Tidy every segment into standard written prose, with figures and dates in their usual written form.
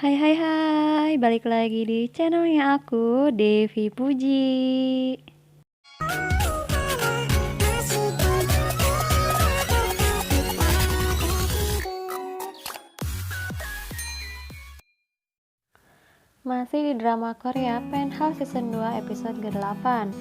Hai hai hai, balik lagi di channelnya aku, Devi Puji. Masih di drama Korea Penthouse Season 2 episode ke-8.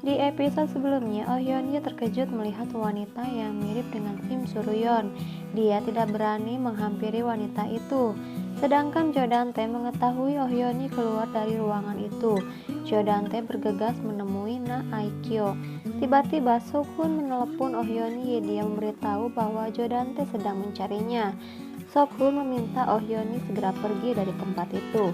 Di episode sebelumnya, Oh Hyun Yi terkejut melihat wanita yang mirip dengan Kim Suryeon. Dia tidak berani menghampiri wanita itu. Sedangkan Jo Dante mengetahui Oh Hyun Yi keluar dari ruangan itu. Jo Dante bergegas menemui Na Aikyo. Tiba-tiba Sokun menelepon Oh Hyun Yi. Dia memberitahu bahwa Jo Dante sedang mencarinya. Sokun meminta Oh Hyun Yi segera pergi dari tempat itu.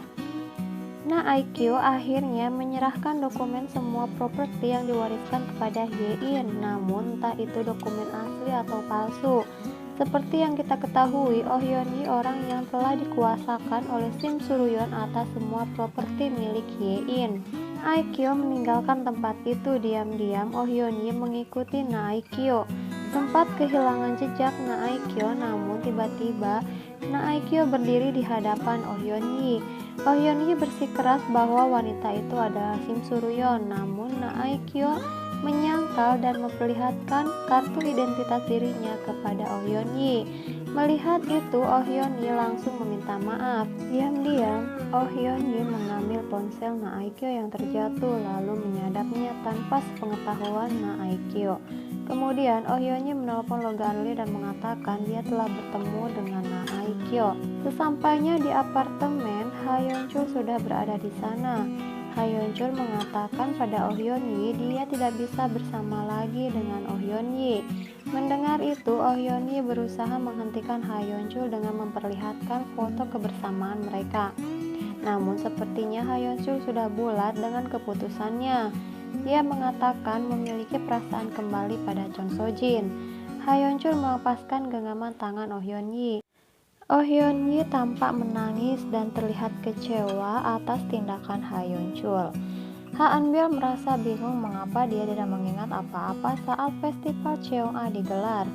Na Aikyo akhirnya menyerahkan dokumen semua properti yang diwariskan kepada Ye-in, namun entah itu dokumen asli atau palsu. Seperti yang kita ketahui, Oh Hyun Yi orang yang telah dikuasakan oleh Sim Suryeon atas semua properti milik Ye-in. Aikyo meninggalkan tempat itu diam-diam. Oh Hyun Yi mengikuti Na Aikyo. Sempat kehilangan jejak Na Aikyo, namun tiba-tiba Na Aikyo berdiri di hadapan Oh Hyun Yi. Oh Hyun Yi bersikeras bahwa wanita itu adalah Sim Suryeon, namun Na Aikyo menyangkal dan memperlihatkan kartu identitas dirinya kepada Oh Hyun Yi. Melihat itu, Oh Hyun Yi langsung meminta maaf. Diam-diam, Oh Hyun Yi mengambil ponsel Na Aikyo yang terjatuh lalu menyadapnya tanpa sepengetahuan Na Aikyo. Kemudian Oh Hyun Yi menelpon Logan Lee dan mengatakan dia telah bertemu dengan Na Aikyo. Sesampainya di apartemen, Ha Yeon Chul sudah berada di sana. Ha Yeon Chul mengatakan pada Oh Hyun Yi dia tidak bisa bersama lagi dengan Oh Hyun Yi. Mendengar itu, Oh Hyun Yi berusaha menghentikan Ha Yeon Chul dengan memperlihatkan foto kebersamaan mereka. Namun sepertinya Ha Yeon Chul sudah bulat dengan keputusannya. Dia mengatakan memiliki perasaan kembali pada Chon So Jin. Ha Yeon Chul melepaskan genggaman tangan Oh Hyun Yi. Oh Hyun Yi tampak menangis dan terlihat kecewa atas tindakan Ha Yeon Chul. Ha Eun-bil merasa bingung mengapa dia tidak mengingat apa-apa saat festival Cheong-a digelar.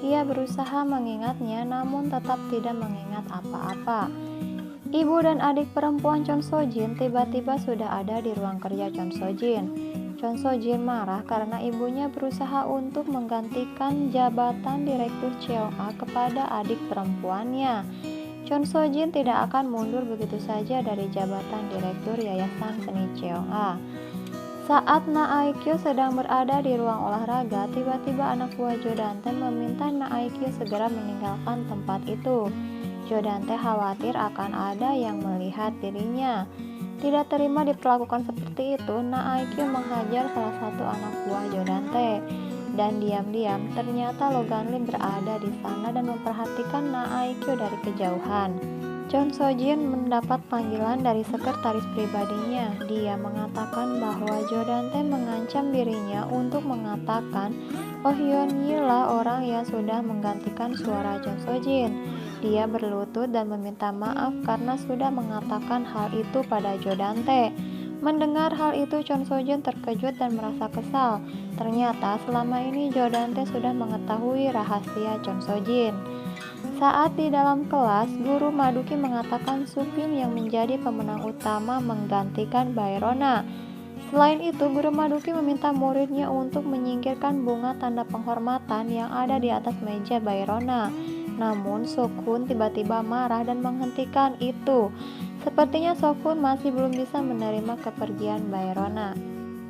Dia berusaha mengingatnya namun tetap tidak mengingat apa-apa. Ibu dan adik perempuan Chon So Jin tiba-tiba sudah ada di ruang kerja Chon So Jin. Chon So Jin marah karena ibunya berusaha untuk menggantikan jabatan direktur Cheong-a kepada adik perempuannya. Chon So Jin tidak akan mundur begitu saja dari jabatan direktur Yayasan Seni Cheong-a. Saat Na Aikyo sedang berada di ruang olahraga, tiba-tiba anak buah Jo Dante meminta Na Aikyo segera meninggalkan tempat itu. Jo Dante khawatir akan ada yang melihat dirinya. Tidak terima diperlakukan seperti itu, Na Aikyo menghajar salah satu anak buah Jo Dante. Dan diam-diam, ternyata Logan Lee berada di sana dan memperhatikan Na Aikyo dari kejauhan. Chon So Jin mendapat panggilan dari sekretaris pribadinya. Dia mengatakan bahwa Jo Dante mengancam dirinya untuk mengatakan Oh Hyun Yi lah orang yang sudah menggantikan suara Chon So Jin. Dia berlutut dan meminta maaf karena sudah mengatakan hal itu pada Jo Dante. Mendengar hal itu, Chon So Jin terkejut dan merasa kesal. Ternyata selama ini Jo Dante sudah mengetahui rahasia Chon So Jin. Saat di dalam kelas, guru Maduki mengatakan Supim yang menjadi pemenang utama menggantikan Baerona. Selain itu, guru Maduki meminta muridnya untuk menyingkirkan bunga tanda penghormatan yang ada di atas meja Baerona. Namun Sokun tiba-tiba marah dan menghentikan itu. Sepertinya Sokun masih belum bisa menerima kepergian Baerona.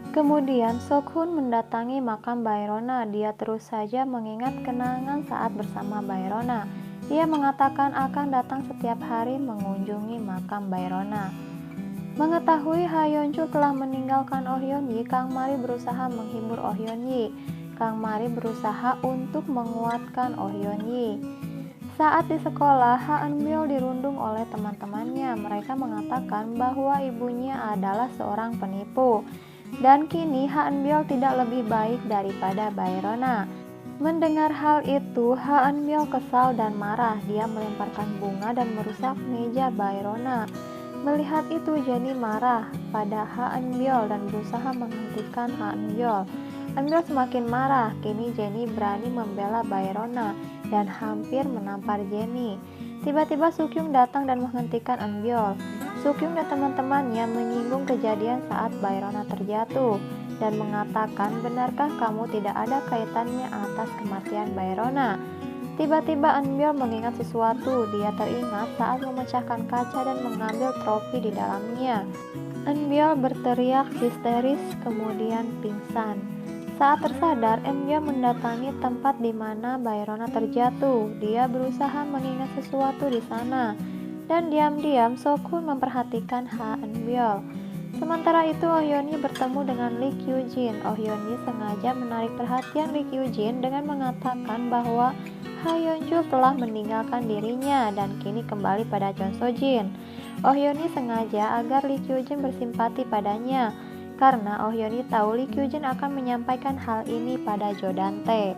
Kemudian Sokun mendatangi makam Baerona. Dia terus saja mengingat kenangan saat bersama Baerona. Dia mengatakan akan datang setiap hari mengunjungi makam Baerona. Mengetahui Ha Yeon Chul telah meninggalkan Oh Hyun Yi, Kang Mari berusaha menghibur Oh Hyun Yi. Kang Mari berusaha untuk menguatkan Oh Hyun Yi. Saat di sekolah, Ha Eun-bil dirundung oleh teman-temannya. Mereka mengatakan bahwa ibunya adalah seorang penipu. Dan kini Ha Eun-bil tidak lebih baik daripada Baerona. Mendengar hal itu, Ha Eun-bil kesal dan marah. Dia melemparkan bunga dan merusak meja Baerona. Melihat itu, Jenny marah pada Ha Eun-bil dan berusaha menghentikan Ha Eun-bil. Eun-bil semakin marah. Kini Jenny berani membela Baerona dan hampir menampar Jenny. Tiba-tiba Sukyung datang dan menghentikan Eunbyul. Sukyung dan teman-temannya menyinggung kejadian saat Baerona terjatuh dan mengatakan, benarkah kamu tidak ada kaitannya atas kematian Baerona? Tiba-tiba Eunbyul mengingat sesuatu. Dia teringat saat memecahkan kaca dan mengambil trofi di dalamnya. Eunbyul berteriak histeris kemudian pingsan. Saat tersadar, Eunbyul mendatangi tempat di mana Baerona terjatuh. Dia berusaha mengingat sesuatu di sana, dan diam-diam Sokun memperhatikan Eunbyul. Sementara itu, Oh Hyun-hee bertemu dengan Lee Kyu-jin. Oh Hyun-hee sengaja menarik perhatian Lee Kyu-jin dengan mengatakan bahwa Ha Yeon-chul telah meninggalkan dirinya dan kini kembali pada Chon So-jin. Oh Hyun-hee sengaja agar Lee Kyu-jin bersimpati padanya, karena Oh Hyun-hee tahu Lee Kyu-jin akan menyampaikan hal ini pada Jo Dan-tae.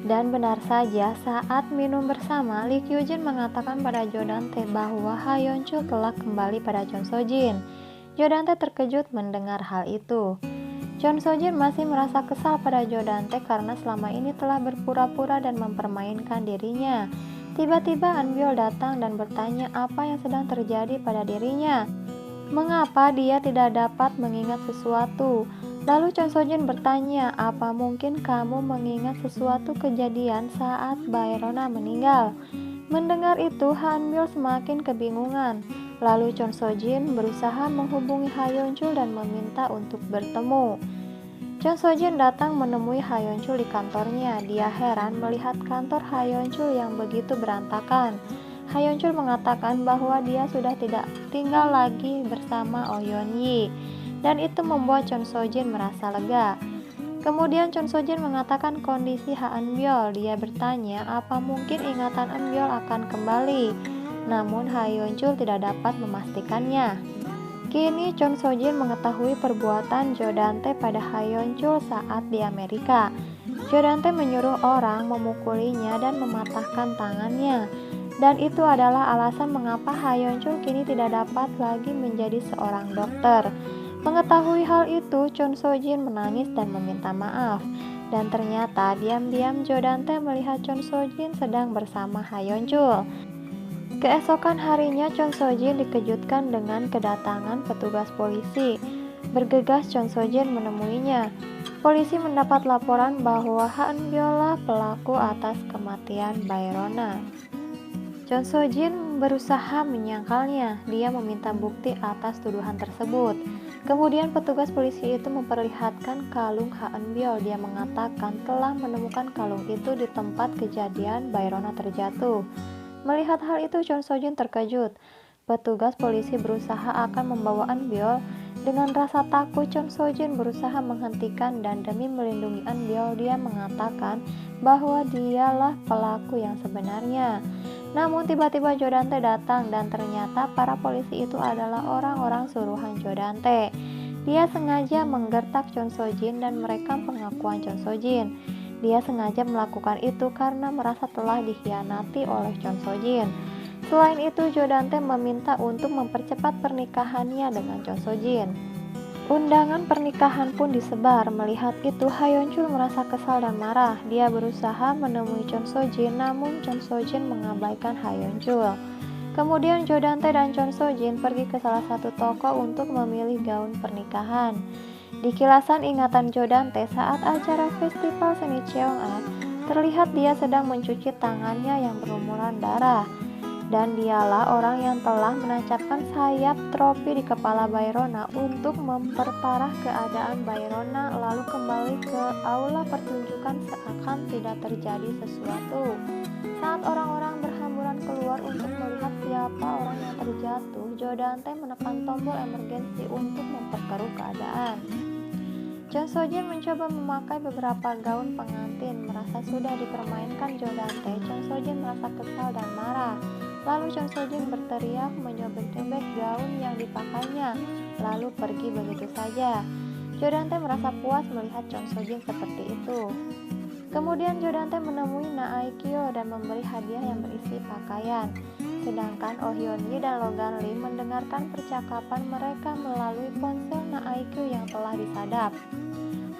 Dan benar saja, saat minum bersama, Lee Kyu-jin mengatakan pada Jo Dan-tae bahwa Ha Yeon-chul telah kembali pada Chon So-jin. Jo Dan-tae terkejut mendengar hal itu. Chon So-jin masih merasa kesal pada Jo Dan-tae karena selama ini telah berpura-pura dan mempermainkan dirinya. Tiba-tiba Eunbyul datang dan bertanya apa yang sedang terjadi pada dirinya. Mengapa dia tidak dapat mengingat sesuatu? Lalu Chon So-jin bertanya, apa mungkin kamu mengingat sesuatu kejadian saat Baerona meninggal? Mendengar itu, Eunbyul semakin kebingungan. Lalu Chon So-jin berusaha menghubungi Ha Yeon-chul dan meminta untuk bertemu. Chon So-jin datang menemui Ha Yeon-chul di kantornya. Dia heran melihat kantor Ha Yeon-chul yang begitu berantakan. Ha Yeon-chul mengatakan bahwa dia sudah tidak tinggal lagi bersama Oh Hyun-hee, dan itu membuat Chon So-jin merasa lega. Kemudian Chon So-jin mengatakan kondisi Eunbyul. Dia bertanya apa mungkin ingatan Eunbyul akan kembali. Namun Ha Yeon-chul tidak dapat memastikannya. Kini Chon So-jin mengetahui perbuatan Jo Dan-tae pada Ha Yeon-chul saat di Amerika. Jo Dan-tae menyuruh orang memukulinya dan mematahkan tangannya. Dan itu adalah alasan mengapa Ha Yeon-chul kini tidak dapat lagi menjadi seorang dokter. Mengetahui hal itu, Chon So-jin menangis dan meminta maaf. Dan ternyata diam-diam Jo Dan-tae melihat Chon So-jin sedang bersama Ha Yeon-chul. Keesokan harinya Chon So-jin dikejutkan dengan kedatangan petugas polisi. Bergegas Chon So-jin menemuinya. Polisi mendapat laporan bahwa Eunbyul lah pelaku atas kematian Baerona. Chon So-jin berusaha menyangkalnya. Dia meminta bukti atas tuduhan tersebut. Kemudian petugas polisi itu memperlihatkan kalung Eunbyul. Dia mengatakan telah menemukan kalung itu di tempat kejadian Baerona terjatuh. Melihat hal itu, Chon So-jin terkejut. Petugas polisi berusaha akan membawa Eunbyul. Dengan rasa takut, Chon So-jin berusaha menghentikan dan demi melindungi Eunbyul, dia mengatakan bahwa dialah pelaku yang sebenarnya. Namun tiba-tiba Jo Dan-tae datang dan ternyata para polisi itu adalah orang-orang suruhan Jo Dan-tae. Dia sengaja menggertak Chon So-jin dan merekam pengakuan Chon So-jin. Dia sengaja melakukan itu karena merasa telah dikhianati oleh Chon So-jin. Selain itu, Jo Dan-tae meminta untuk mempercepat pernikahannya dengan Chon So-jin. Undangan pernikahan pun disebar. Melihat itu, Ha Yeon-chul merasa kesal dan marah. Dia berusaha menemui Chon So-jin, namun Chon So-jin mengabaikan Ha Yeon-chul. Kemudian Jo Dan-tae dan Chon So-jin pergi ke salah satu toko untuk memilih gaun pernikahan. Di kilasan ingatan Jo Dan-tae saat acara festival seni Cheongak, terlihat dia sedang mencuci tangannya yang berlumuran darah. Dan dialah orang yang telah menancapkan sayap trofi di kepala Baerona untuk memperparah keadaan Baerona, lalu kembali ke aula pertunjukan seakan tidak terjadi sesuatu. Saat orang-orang berhamburan keluar untuk melihat siapa orang yang terjatuh, Jo Dan-tae menekan tombol emergensi untuk memperkeruh keadaan. Chon So-jin mencoba memakai beberapa gaun pengantin. Merasa sudah dipermainkan Jo Dan-tae, Chon So-jin merasa kesal dan marah. Lalu Chon So-jin berteriak menyobek-nyobek gaun yang dipakainya, lalu pergi begitu saja. Jo Dan-tae merasa puas melihat Chon So-jin seperti itu. Kemudian Jo Dan-tae menemui Na Aekyo dan memberi hadiah yang berisi pakaian. Sedangkan Oh Hyun-hee dan Logan Lee mendengarkan percakapan mereka melalui ponsel Na Aekyo yang telah disadap.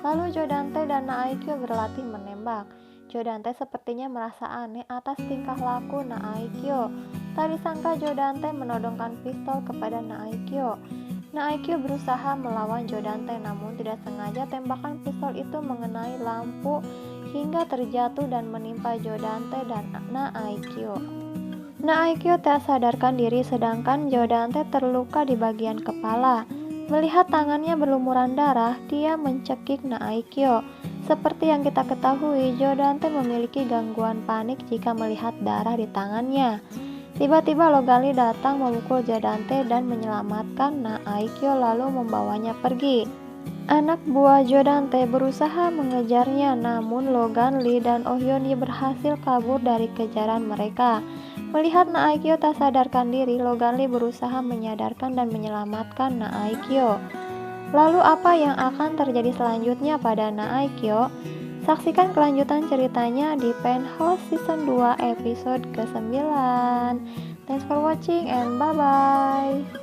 Lalu Jo Dan-tae dan Na Aekyo berlatih menembak. Jo Dan-tae sepertinya merasa aneh atas tingkah laku Na Aekyo. Tak disangka Jodante menodongkan pistol kepada Naikyo. Naikyo berusaha melawan Jodante, namun tidak sengaja tembakan pistol itu mengenai lampu hingga terjatuh dan menimpa Jodante dan Naikyo. Naikyo tak sadarkan diri sedangkan Jodante terluka di bagian kepala. Melihat tangannya berlumuran darah, dia mencekik Naikyo. Seperti yang kita ketahui, Jodante memiliki gangguan panik jika melihat darah di tangannya. Tiba-tiba Loganli datang memukul Jodante dan menyelamatkan Naikyo lalu membawanya pergi. Anak buah Jodante berusaha mengejarnya, namun Loganli dan Oh Yeon-hye berhasil kabur dari kejaran mereka. Melihat Naikyo tak sadarkan diri, Loganli berusaha menyadarkan dan menyelamatkan Naikyo. Lalu apa yang akan terjadi selanjutnya pada Naikyo? Saksikan kelanjutan ceritanya di Penthouse Season 2 episode ke-9. Thanks for watching and bye-bye.